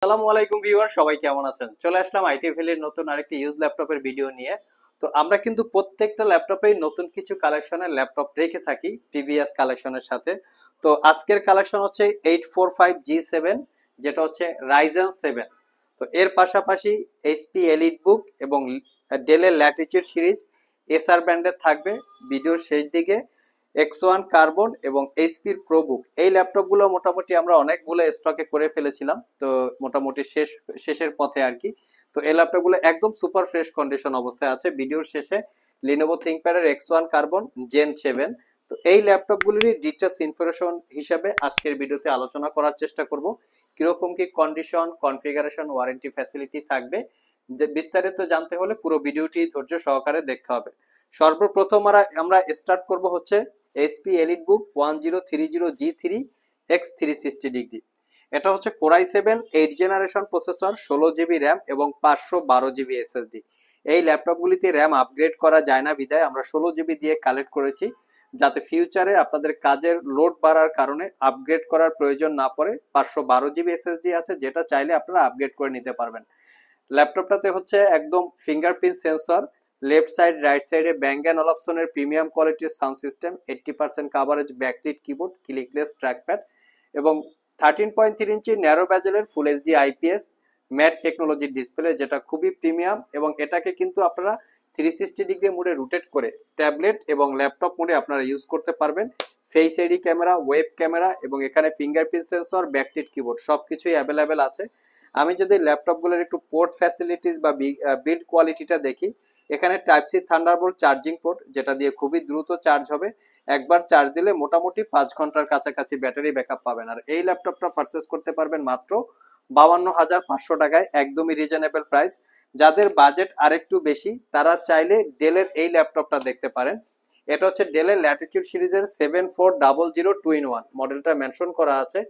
আসসালামু আলাইকুম ভিউয়ার, সবাই কেমন আছেন? চলে আসলাম আইটি ভ্যালির নতুন আরেকটি ইউজ ল্যাপটপের ভিডিও নিয়ে। তো আমরা কিন্তু প্রত্যেকটা ল্যাপটপেই নতুন কিছু কালেকশনের ল্যাপটপ রেখে থাকি প্রিভিয়াস কালেকশনের সাথে। তো আজকের কালেকশন হচ্ছে 845G7, যেটা হচ্ছে Ryzen 7। তো এর পাশাপাশি এইচপি এলিট বুক এবং ডেলের ল্যাটিচিউড সিরিজ এসআর ব্র্যান্ডের থাকবে ভিডিওর শেষ দিকে। X1 কার্বন এবং এইচপির প্রোবুক, এই ল্যাপটপগুলো মোটামুটি আমরা অনেকগুলো স্টকে করে ফেলেছিলাম, তো মোটামুটি শেষের পথে আর কি। তো এই ল্যাপটপগুলো একদম সুপার ফ্রেশ কন্ডিশন অবস্থায় আছে। ভিডিওর শেষে লিনোভো থিংকপ্যাডের X1 কার্বন জেন 7, তো এই ল্যাপটপগুলির ডিটেলস ইনফরমেশন হিসাবে আজকের ভিডিওতে আলোচনা করার চেষ্টা করব। কিরকম কি কন্ডিশন, কনফিগারেশন, ওয়ারেন্টি ফ্যাসিলিটি থাকবে, যে বিস্তারিত জানতে হলে পুরো ভিডিওটি ধৈর্য সহকারে দেখতে হবে। সর্বপ্রথম আমরা স্টার্ট করব হচ্ছে এইচপি এলিট বুক 1030G3 X360 ডিগ্রি। এটা হচ্ছে core i 7 8 generation processor, 16 GB RAM এবং 512 জিবি এসএসডি। এই ল্যাপটপগুলিতে র্যাম আপগ্রেড করা যায় না বিধায় আমরা 16 জিবি দিয়ে কালেক্ট করেছি, যাতে ফিউচারে আপনাদের কাজের লোড বাড়ার কারণে আপগ্রেড করার প্রয়োজন না পড়ে। 512 জিবি এসএসডি আছে, যেটা চাইলে আপনারা আপগ্রেড করে নিতে পারবেন। ল্যাপটপটাতে হচ্ছে একদম fingerprint sensor, left side right সাইডে ব্যাং অ্যান্ড অলাপসনের প্রিমিয়াম কোয়ালিটির sound system, 80% coverage backlit keyboard, clickless trackpad এবং 13.3 ইঞ্চি ন্যারো ব্যাজেলের ফুল এইচডি আইপিএস ম্যাট টেকনোলজির ডিসপ্লে, যেটা খুবই প্রিমিয়াম। এবং এটাকে কিন্তু আপনারা 360 ডিগ্রি মোডে রোটেট করে ট্যাবলেট এবং ল্যাপটপ মোডে আপনারা ইউজ করতে পারবেন। Face ID camera, web camera এবং এখানে ফিঙ্গারপ্রিন্ট সেন্সর, ব্যাকলিট কিবোর্ড সবকিছুই অ্যাভেলেবেল আছে। আমি যদি ল্যাপটপগুলোর একটু পোর্ট ফ্যাসিলিটিস বা বিল্ড কোয়ালিটিটা দেখি, এখানে type C Thunderbolt charging port, যেটা দিয়ে খুবই দ্রুত চার্জ হবে। একবার চার্জ দিলে মোটামুটি 5 ঘন্টার কাছাকাছি ব্যাটারি ব্যাকআপ পাবেন। আর এই ল্যাপটপটা পারচেস করতে পারবেন মাত্র 52,500 টাকায়, একদমই রিজনেবল প্রাইস। যাদের বাজেট আরেকটু বেশি তারা চাইলে ডেলের এই ল্যাপটপটা দেখতে পারেন। এটা হচ্ছে ডেলের ল্যাটিটিউড সিরিজের 7400 মডেলটা মেনশন করা আছে।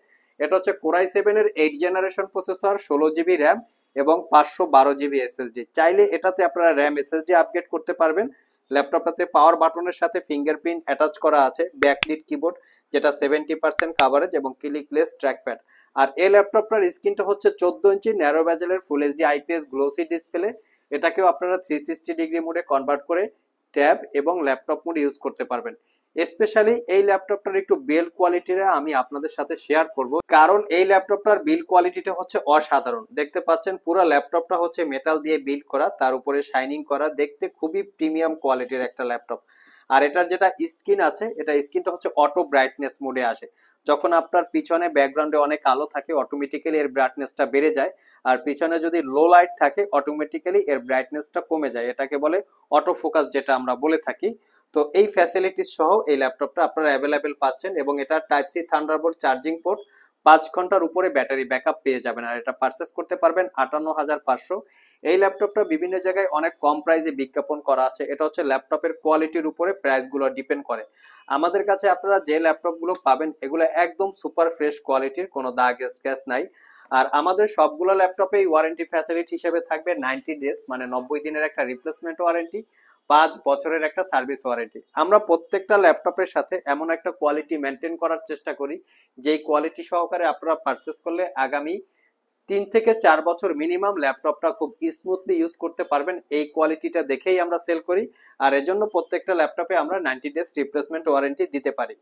এটা হচ্ছে কোরাই 7 এর 8 জেনারেশন প্রসেসর, 16 জিবি র্যাম এবং 512 জিবি এসএসডি। চাইলে এটাতে আপনারা র্যাম এসএসডি আপগ্রেড করতে পারবেন। ল্যাপটপটাতে পাওয়ার বাটনের সাথে ফিঙ্গারপ্রিন্ট অ্যাটাচ করা আছে, ব্যাকলিট কিবোর্ড যেটা 70% কাভারেজ এবং ক্লিকলেস ট্র্যাকপ্যাড। আর এই ল্যাপটপটার স্ক্রিনটা হচ্ছে 14 ইঞ্চি ন্যারো ব্যাজেলের full HD IPS glossy display. এটাকেও আপনারা 360 ডিগ্রি মোডে কনভার্ট করে ট্যাব এবং ল্যাপটপ মোড ইউজ করতে পারবেন। স্পেশালি এই ল্যাপটপটার একটু বিল্ড কোয়ালিটিটা আমি আপনাদের সাথে শেয়ার করব, কারণ এই ল্যাপটপটার বিল্ড কোয়ালিটিটা হচ্ছে অসাধারণ। দেখতে পাচ্ছেন পুরো ল্যাপটপটা হচ্ছে মেটাল দিয়ে বিল্ড করা, তার উপরে শাইনিং করা, দেখতে খুবই প্রিমিয়াম কোয়ালিটির একটা ল্যাপটপ। আর এটার যেটা স্ক্রিন আছে, এটা স্ক্রিনটা হচ্ছে অটো ব্রাইটনেস মোডে আসে। যখন আপনার পিছনে ব্যাকগ্রাউন্ডে অনেক আলো থাকে, অটোমেটিক্যালি এর ব্রাইটনেসটা বেড়ে যায়। আর পিছনে যদি লো লাইট থাকে, অটোমেটিক্যালি এর ব্রাইটনেসটা কমে যায়। এটাকে বলে অটো ফোকাস, যেটা আমরা বলে থাকি। তো এই ফ্যাসিলিটিস সহ এই ল্যাপটপটা আপনারা অ্যাভেলেবেল পাচ্ছেন এবং এটা type C Thunderbolt charging port, 5 ঘন্টার উপরে ব্যাটারি ব্যাকআপ পেয়ে যাবেন। আর এটা পারচেস করতে পারবেন 58,500। এই ল্যাপটপটা বিভিন্ন জায়গায় অনেক কম প্রাইসে বিজ্ঞাপন করা আছে। এটা হচ্ছে ল্যাপটপের কোয়ালিটির উপরে প্রাইসগুলো ডিপেন্ড করে। আমাদের কাছে আপনারা যে ল্যাপটপগুলো পাবেন এগুলো একদম সুপার ফ্রেশ কোয়ালিটির, কোনো দাগ স্ক্র্যাচ নাই। আর আমাদের সবগুলো ল্যাপটপেই ওয়ারেন্টি ফ্যাসিলিটি হিসেবে থাকবে 90 ডেজ, মানে 90 দিনের একটা রিপ্লেসমেন্ট ওয়ারেন্টি, 5 বছরের একটা সার্ভিস ওয়ারেন্টি। আমরা প্রত্যেকটা ল্যাপটপের সাথে এমন একটা কোয়ালিটি মেনটেন করার চেষ্টা করি যেই কোয়ালিটি সহকারে আপনারা পারচেস করলে আগামী 3 থেকে 4 বছর মিনিমাম ল্যাপটপটা খুব স্মুথলি ইউজ করতে পারবেন। এই কোয়ালিটিটা দেখেই আমরা সেল করি, আর এজন্য প্রত্যেকটা ল্যাপটপে আমরা 90 ডেজ রিপ্লেসমেন্ট ওয়ারেন্টি দিতে পারি।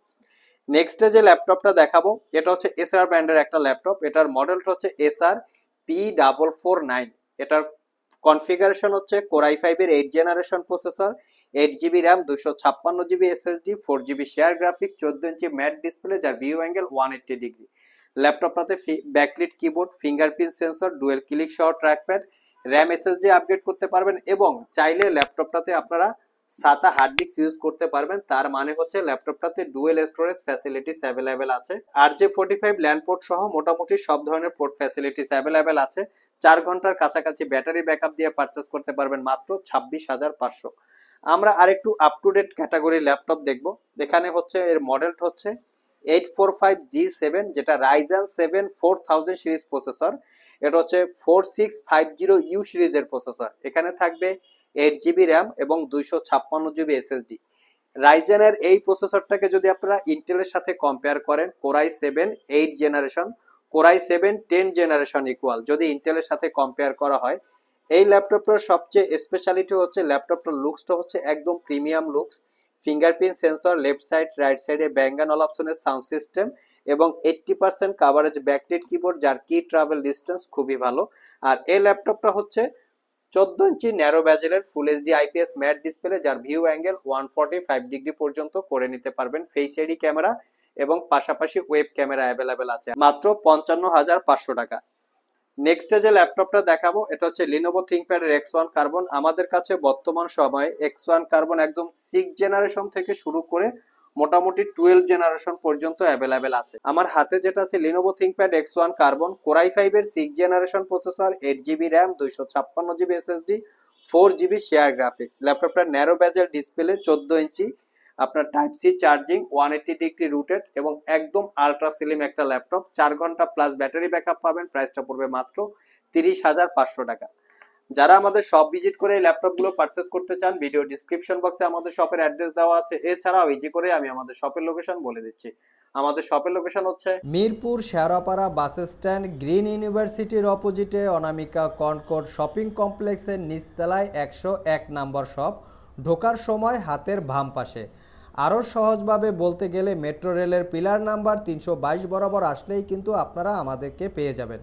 নেক্সটে যে ল্যাপটপটা দেখাবো এটা হচ্ছে এসআর ব্র্যান্ডের একটা ল্যাপটপ। এটার মডেলটা হচ্ছে SR-P449। এটার কনফিগারেশন হচ্ছে কোরাই 5 এর 8 generation processor, 8 GB RAM, 256 GB SSD, 4 GB share graphics, 14 ইঞ্চি ম্যাট ডিসপ্লে যার ভিউ অ্যাঙ্গেল 180 ডিগ্রি। ল্যাপটপটাতে backlit keyboard, fingerprint sensor, dual click সহ ট্র্যাকপ্যাড, র্যাম এসএসডি আপগ্রেড করতে পারবেন এবং চাইলে ল্যাপটপটাতে আপনারা সাতা হার্ড ডিস্ক ইউজ করতে পারবেন। তার মানে হচ্ছে ল্যাপটপটাতে ডুয়েল স্টোরেজ ফ্যাসিলিটিস অ্যাভেলেবেল আছে। RJ45 ল্যান্ড পোর্ট সহ মোটামুটি সব ধরনের পোর্ট ফ্যাসিলিটিস অ্যাভেলেবেল আছে। 4 ঘন্টার কাছাকাছি ব্যাটারি ব্যাকআপ দিয়ে পারচেস করতে পারবেন মাত্র 26,500। আমরা আরেকটু up to date category laptop দেখব। এখানে হচ্ছে এর মডেলটা হচ্ছে 845G7, যেটা Ryzen 7 4000 সিরিজ প্রসেসর। এটা হচ্ছে 4650U সিরিজের প্রসেসর। এখানে থাকবে 8 জিবি র্যাম এবং 256 জিবি এসএসডি। রাইজেন এর এই প্রসেসরটাকে যদি আপনারা ইন্টেলের সাথে কম্পেয়ার করেন, core i 7 8 generation core i 7 10 generation equal যদি ইন্টেলের সাথে কম্পেয়ার করা হয়। এই ল্যাপটপটার সবচেয়ে স্পেশালিটি হচ্ছে ল্যাপটপটার লুকসটা হচ্ছে একদম premium looks. Fingerprint sensor left side right সাইডে ব্যাং অ্যান্ড অল অপশনের সাউন্ড সিস্টেম এবং 80% কাভারেজ ব্যাকলিট কিবোর্ড যার কি ট্রাভেল ডিস্টেন্স খুবই ভালো। আর এই ল্যাপটপটা হচ্ছে 14 ইঞ্চি ন্যারো ব্যাজেলের full HD IPS matte display যার ভিউ অ্যাঙ্গেল 145 ডিগ্রি পর্যন্ত করে নিতে পারবেন। ফেস আইডি ক্যামেরা এবং পাশাপাশি ওয়েব ক্যামেরা অ্যাভেলেবেল আছে মাত্র 55,500 টাকা। নেক্সট যে ল্যাপটপটা দেখাবো এটা হচ্ছে লিনোভো থিংকপ্যাড X1 কার্বন। আমাদের কাছে বর্তমান সময়ে X1 কার্বন একদম 6 জেনারেশন থেকে শুরু করে মোটামুটি 12 জেনারেশন পর্যন্ত অ্যাভেলেবেল আছে। আমার হাতে যেটা আছে Lenovo ThinkPad X1 carbon core i 5 এর 6 generation processor 8GB RAM 256GB SSD 4GB share graphics. ল্যাপটপটার ন্যারো বেজেল ডিসপ্লে 14 ইঞ্চি, আপনার type C charging 180 degree rotate এবং একদম আলট্রা স্লিম একটা ল্যাপটপ। 4 ঘন্টা প্লাস ব্যাটারি ব্যাকআপ পাবেন। প্রাইসটা পড়বে মাত্র 30,500 টাকা। যারা আমাদের শপ ভিজিট করে এই ল্যাপটপগুলো পারচেস করতে চান ভিডিও ডিসক্রিপশন বক্সে আমাদের শপের অ্যাড্রেস দেওয়া আছে। এছাড়াও ইজি করে আমি আমাদের শপের লোকেশন বলে দিচ্ছি। আমাদের শপের লোকেশন হচ্ছে Mirpur Shewrapara bus stand green ইউনিভার্সিটির অপোজিটে অনামিকা কনকর্ড শপিং কমপ্লেক্সের নিচতলায় 101 নম্বর শপ। ঢোকার সময় হাতের বাম পাশে। আরও সহজভাবে বলতে গেলে মেট্রো রেলের পিলার নাম্বার 322 বরাবর আসলেই কিন্তু আপনারা আমাদেরকে পেয়ে যাবেন।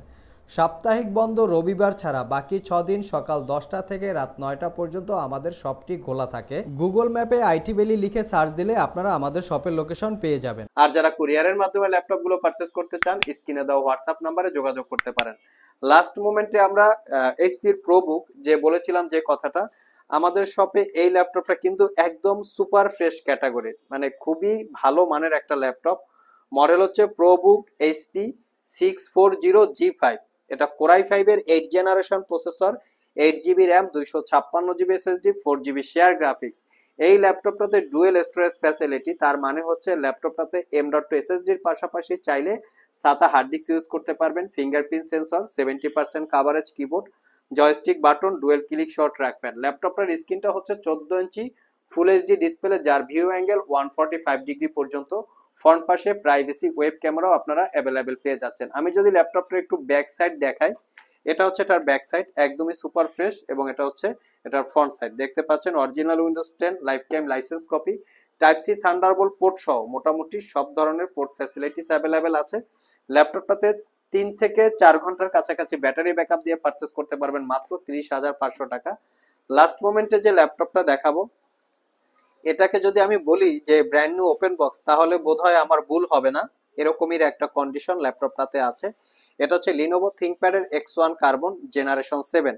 সাপ্তাহিক বন্ধ রবিবার ছাড়া বাকি 6 দিন সকাল 10টা থেকে রাত 9টা পর্যন্ত আমাদের শপটি খোলা থাকে। গুগল ম্যাপে আইটি ভ্যালি লিখে সার্চ দিলে আপনারা আমাদের শপের লোকেশন পেয়ে যাবেন। আর যারা কুরিয়ারের মাধ্যমে ল্যাপটপগুলো পারচেস করতে চান স্ক্রিনে দেওয়া হোয়াটসঅ্যাপ নাম্বারে যোগাযোগ করতে পারেন। লাস্ট মোমেন্টে আমরা এইচপির প্রোবুক যে বলেছিলাম যে কথাটা, আমাদের শপে এই ল্যাপটপটা কিন্তু একদম সুপার ফ্রেশ ক্যাটাগরির, মানে খুবই ভালো মানের একটা ল্যাপটপ। মডেল হচ্ছে প্রোবুক এইচপি 640G5। এটা কোরাই 5 এর 8 generation processor 8GB RAM 256GB SSD 4GB share graphics. এই ল্যাপটপটাতে ডুয়েল স্টোরেজ ফ্যাসিলিটি, তার মানে হচ্ছে ল্যাপটপটাতে M.2 এসএসডির পাশাপাশি চাইলে SATA হার্ড ডিস্ক ইউজ করতে পারবেন। Fingerprint sensor 70% coverage keyboard joystick button dual click শট ট্র্যাকপ্যাড। ল্যাপটপটার স্ক্রিনটা হচ্ছে 14 ইঞ্চি ফুল এইচডি ডিসপ্লে যার ভিউ অ্যাঙ্গেল 145 ডিগ্রি পর্যন্ত। ফ্রন্ট পাশে প্রাইভেসি ওয়েব ক্যামেরাও আপনারা অ্যাভেলেবেল পেয়ে যাচ্ছেন। আমি যদি ল্যাপটপটা একটু ব্যাক সাইড দেখাই, এটা হচ্ছে এটার ব্যাক সাইড একদমই সুপার ফ্রেশ এবং এটা হচ্ছে এটার ফ্রন্ট সাইড। দেখতে পাচ্ছেন original Windows 10 life time licence copy, type C thunderbolt port সহ মোটামুটি সব ধরনের পোর্ট ফ্যাসিলিটিস অ্যাভেলেবেল আছে। ল্যাপটপটাতে 3 থেকে 4 ঘন্টার কাছাকাছি ব্যাটারি ব্যাকআপ দিয়ে পারচেস করতে পারবেন মাত্র 30,500 টাকা। লাস্ট মোমেন্টে যে ল্যাপটপটা দেখাবো এটাকে যদি আমি বলি যে ব্র্যান্ড নিউ ওপেন বক্স তাহলে বোধহয় আমার ভুল হবে না, এরকমই একটা কন্ডিশন ল্যাপটপটাতে আছে। এটা হচ্ছে লিনোভো থিংকপ্যাডের X1 কার্বন জেনারেশন 7।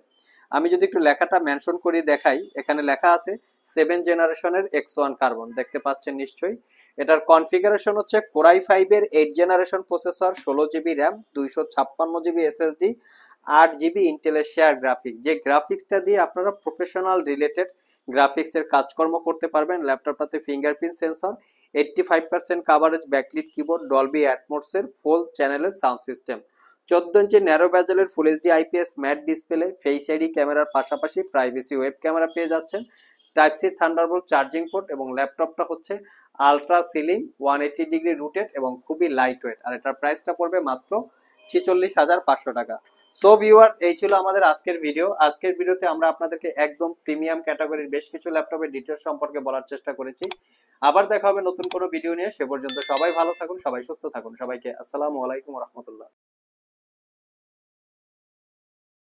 আমি যদি একটু লেখাটা মেনশন করি দেখাই, এখানে লেখা আছে 7 জেনারেশনের X1 কার্বন, দেখতে পাচ্ছেন নিশ্চয়ই। এটার কনফিগারেশন হচ্ছে কোরাই 5 এর 8 generation processor 16GB RAM 256GB SSD 8GB ইন্টেলের শেয়ার গ্রাফিক, যে গ্রাফিক্সটা দিয়ে আপনারা প্রফেশনাল রিলেটেড গ্রাফিক্সের কাজকর্ম করতে পারবেন। ল্যাপটপটাতে fingerprint sensor 85% coverage backlit keyboard Dolby অ্যাটমোসের ফুল চ্যানেলের সাউন্ড সিস্টেম 14 ইঞ্চি ন্যারো ব্যাজেলের full HD IPS matte display face ID ক্যামেরার পাশাপাশি প্রাইভেসি ওয়েব ক্যামেরা পেয়ে যাচ্ছেন। Type C Thunderbolt charging port এবং ল্যাপটপটা হচ্ছে আলট্রা সিলিং 180 ডিগ্রি রুটেড এবং খুবই লাইট ওয়েট। আর এটার প্রাইসটা পড়বে মাত্র 46,500 টাকা। সো ভিউয়ার্স, এই ছিল আমাদের আজকের ভিডিও। আজকের ভিডিওতে আমরা আপনাদেরকে একদম প্রিমিয়াম ক্যাটাগরির বেশ কিছু ল্যাপটপের ডিটেইলস সম্পর্কে বলার চেষ্টা করেছি। আবার দেখা হবে নতুন কোনো ভিডিও নিয়ে। সে পর্যন্ত সবাই ভালো থাকুন, সবাই সুস্থ থাকুন। সবাইকে আসসালামু আলাইকুম ওয়া রাহমাতুল্লাহ।